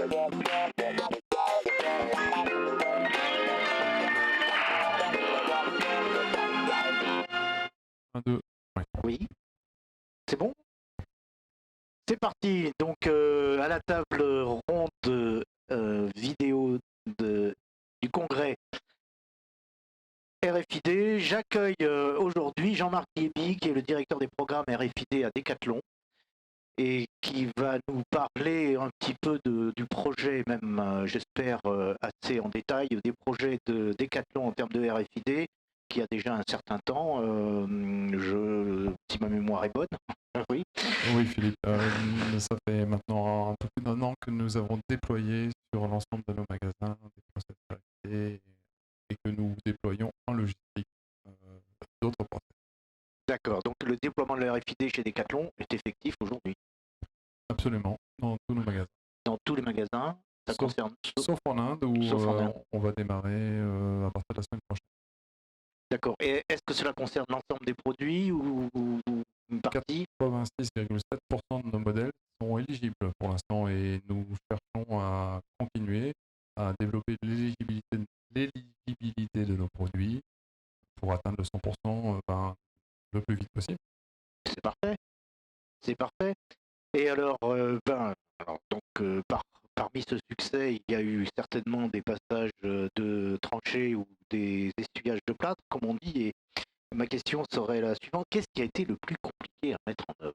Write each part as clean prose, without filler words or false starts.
Un, deux. Ouais. Oui, c'est bon? C'est parti. Donc à la table ronde vidéo du congrès RFID, j'accueille aujourd'hui Jean-Marc Guéby, qui est le directeur des programmes RFID à Decathlon, et qui va nous parler un petit peu du projet, même j'espère assez en détail, des projets de Decathlon en termes de RFID, qui a déjà un certain temps, si ma mémoire est bonne. Oui. Oui, Philippe, ça fait maintenant un peu plus d'un an que nous avons déployé sur l'ensemble de nos magasins des process RFID et que nous déployons en logistique d'autres process. D'accord, donc le déploiement de la RFID chez Decathlon est effectif aujourd'hui. Absolument, dans tous nos magasins. Dans tous les magasins, ça concerne. Sauf en Inde où Sauf en Inde. on va démarrer à partir de la semaine prochaine. D'accord, et est-ce que cela concerne l'ensemble des produits ou une partie? 86,7% de nos modèles sont éligibles pour l'instant et nous cherchons à continuer à développer l'éligibilité de nos produits pour atteindre le 100% le plus vite possible. C'est parfait, c'est parfait. Et alors, parmi ce succès, il y a eu certainement des passages de tranchées ou des essuyages de plâtre, comme on dit. Et ma question serait la suivante, qu'est-ce qui a été le plus compliqué à mettre en œuvre?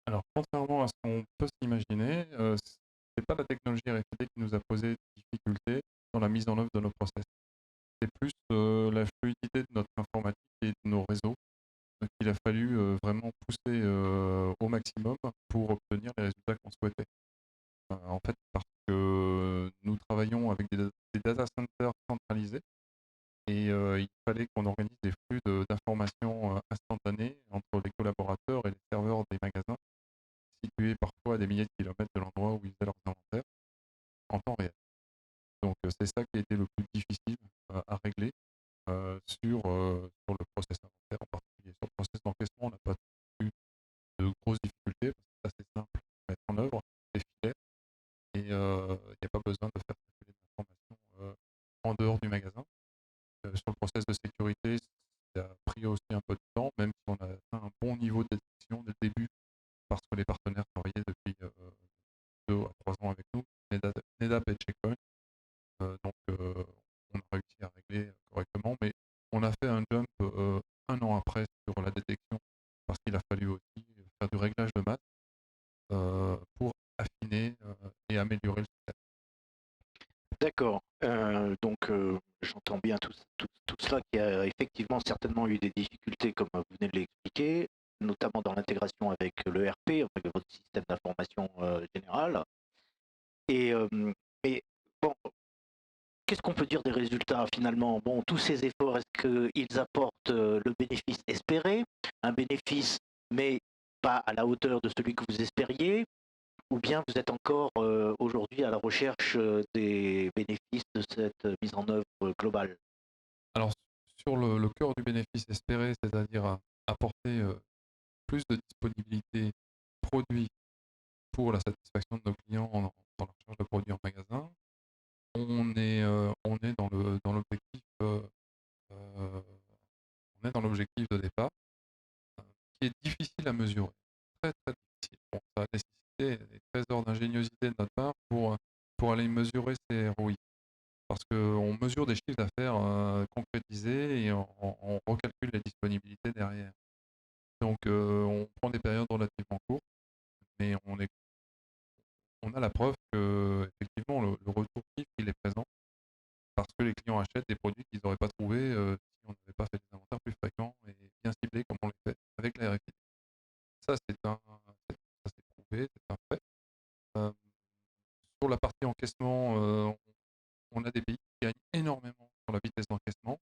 Alors, contrairement à ce qu'on peut s'imaginer, c'est pas la technologie RFID qui nous a posé difficulté dans la mise en œuvre de nos process. C'est plus la fluidité de notre informatique et de nos réseaux qu'il a fallu vraiment pousser au maximum pour obtenir les résultats qu'on souhaitait. En fait, parce que nous travaillons avec des data centers centralisés et il fallait qu'on organise des flux d'informations instantanés entre les collaborateurs et les serveurs des magasins, situés parfois à des milliers de kilomètres de l'endroit où ils faisaient leurs inventaires, en temps réel. Donc c'est ça qui a été le plus difficile à régler sur le process inventaire en particulier. Sur le process d'encaissement, on n'a pas eu de grosses difficultés parce que c'est assez simple à mettre en œuvre, des filets, et il n'y a pas besoin de faire circuler de l'information en dehors du magasin. Sur le process de sécurité, ça a pris aussi un peu de temps, même si on a atteint un bon niveau de détection dès le début, parce que les partenaires travaillaient depuis 2 à 3 ans avec nous, NetApp et Checkpoint. Donc on a réussi à régler correctement, mais on a fait un jump un an après sur la détection, parce qu'il a fallu aussi faire du réglage de masse pour affiner et améliorer le système. D'accord. J'entends bien tout cela qui a effectivement certainement eu des difficultés, comme vous venez de l'expliquer, notamment dans l'intégration avec l'ERP, avec votre système d'information général. Et, mais bon, qu'est-ce qu'on peut dire des résultats finalement? Bon, tous ces efforts, est-ce qu'ils apportent le bénéfice espéré, un bénéfice mais pas à la hauteur de celui que vous espériez? Ou bien vous êtes encore aujourd'hui à la recherche des bénéfices de cette mise en œuvre globale? Alors sur le cœur du bénéfice espéré, c'est-à-dire apporter plus de disponibilité produit pour la satisfaction de nos clients dans la recherche de produits en magasin, on est dans l'objectif on est dans l'objectif de départ, qui est difficile à mesurer, très très difficile. Bon, ça a nécessité des trésors d'ingéniosité de notre part pour aller mesurer ces ROI. Parce qu'on mesure des chiffres d'affaires concrétisés et on recalcule les disponibilités derrière. Donc on prend des périodes relativement courtes, mais on a la preuve que effectivement le retour chiffre il est présent, parce que les clients achètent des produits qu'ils n'auraient pas trouvés si on n'avait pas fait des inventaires plus fréquents et bien ciblés comme on les fait avec la RFID. Ça c'est prouvé, c'est un fait. Euh, sur la partie encaissement, on a des pays qui gagnent énormément sur la vitesse d'encaissement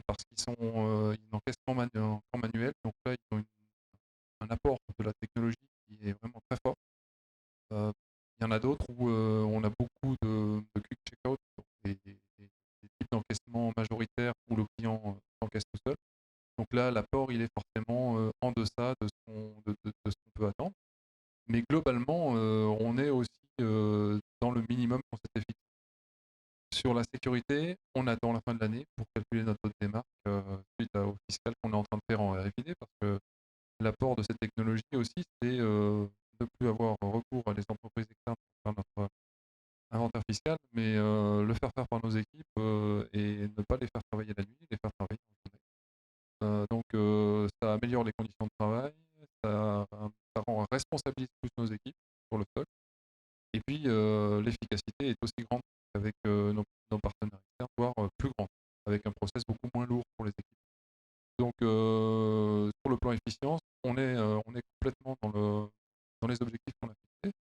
parce ils n'encaissent qu'en manuel. Donc là, ils ont un apport de la technologie qui est vraiment très fort. Il y en a d'autres où on a beaucoup de quick checkout, donc des types d'encaissement majoritaires où le client encaisse tout seul. Donc là, l'apport, il est forcément en deçà de ce qu'on peut attendre. Mais globalement, on est aussi sur la sécurité, on attend la fin de l'année pour calculer notre taux de démarque suite au fiscal qu'on est en train de faire en RFID, parce que l'apport de cette technologie aussi, c'est de ne plus avoir recours à des entreprises externes pour faire notre inventaire fiscal, mais le faire faire par nos équipes et ne pas les faire travailler la nuit, les faire travailler en journée. Donc ça améliore les conditions de travail, ça responsabilise plus nos équipes sur le stock. Et puis l'efficacité est aussi grande avec nos partenaires externes, voire plus grande, avec un process beaucoup moins lourd pour les équipes. Donc sur le plan efficience, on est complètement dans les objectifs qu'on a fixés.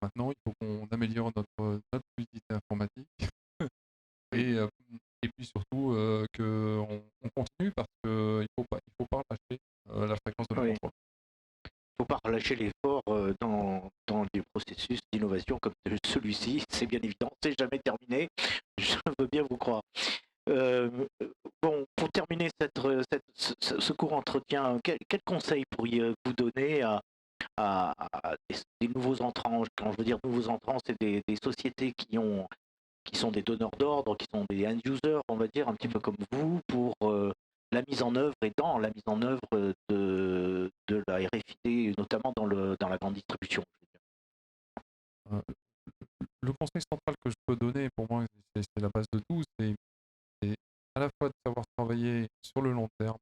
Maintenant, il faut qu'on améliore notre fluidité informatique et, euh, et puis surtout qu'on continue parce qu'il ne faut pas lâcher la fréquence de nos Oui. contrôles. Il ne faut pas relâcher l'effort dans des processus d'innovation comme celui-ci, c'est bien évident, c'est jamais terminé, je veux bien vous croire. Bon, pour terminer ce court entretien, quel conseil pourriez-vous donner à des nouveaux entrants? Quand je veux dire nouveaux entrants, c'est des sociétés qui sont des donneurs d'ordre, qui sont des end-users, on va dire, un petit peu comme vous, pour la mise en œuvre et dans la mise en œuvre de la RFID, notamment dans la grande distribution. Euh, le conseil central que je peux donner, pour moi, c'est la base de tout, c'est à la fois de savoir travailler sur le long terme,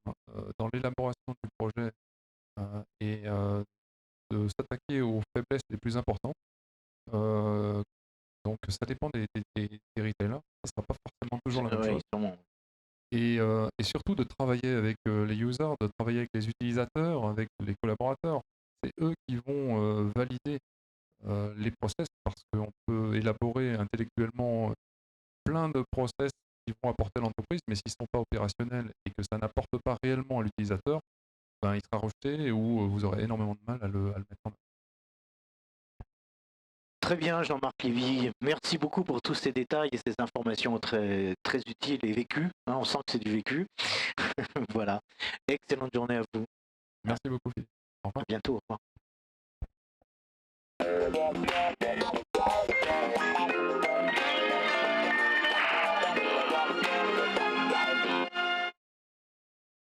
dans l'élaboration du projet et de s'attaquer aux faiblesses les plus importantes. Donc ça dépend des retailers, ça ne sera pas forcément toujours la même chose. Sûrement. Et surtout de travailler avec les users, de travailler avec les utilisateurs, avec les collaborateurs. C'est eux qui vont valider les process, parce qu'on peut élaborer intellectuellement plein de process qui vont apporter à l'entreprise, mais s'ils ne sont pas opérationnels et que ça n'apporte pas réellement à l'utilisateur, ben, il sera rejeté ou vous aurez énormément de mal à le mettre en œuvre. Très bien, Jean-Marc Lévy. Merci beaucoup pour tous ces détails et ces informations très, très utiles et vécues. Hein, on sent que c'est du vécu. Voilà. Excellente journée à vous. Merci beaucoup, Philippe. Au revoir. À bientôt. Au revoir.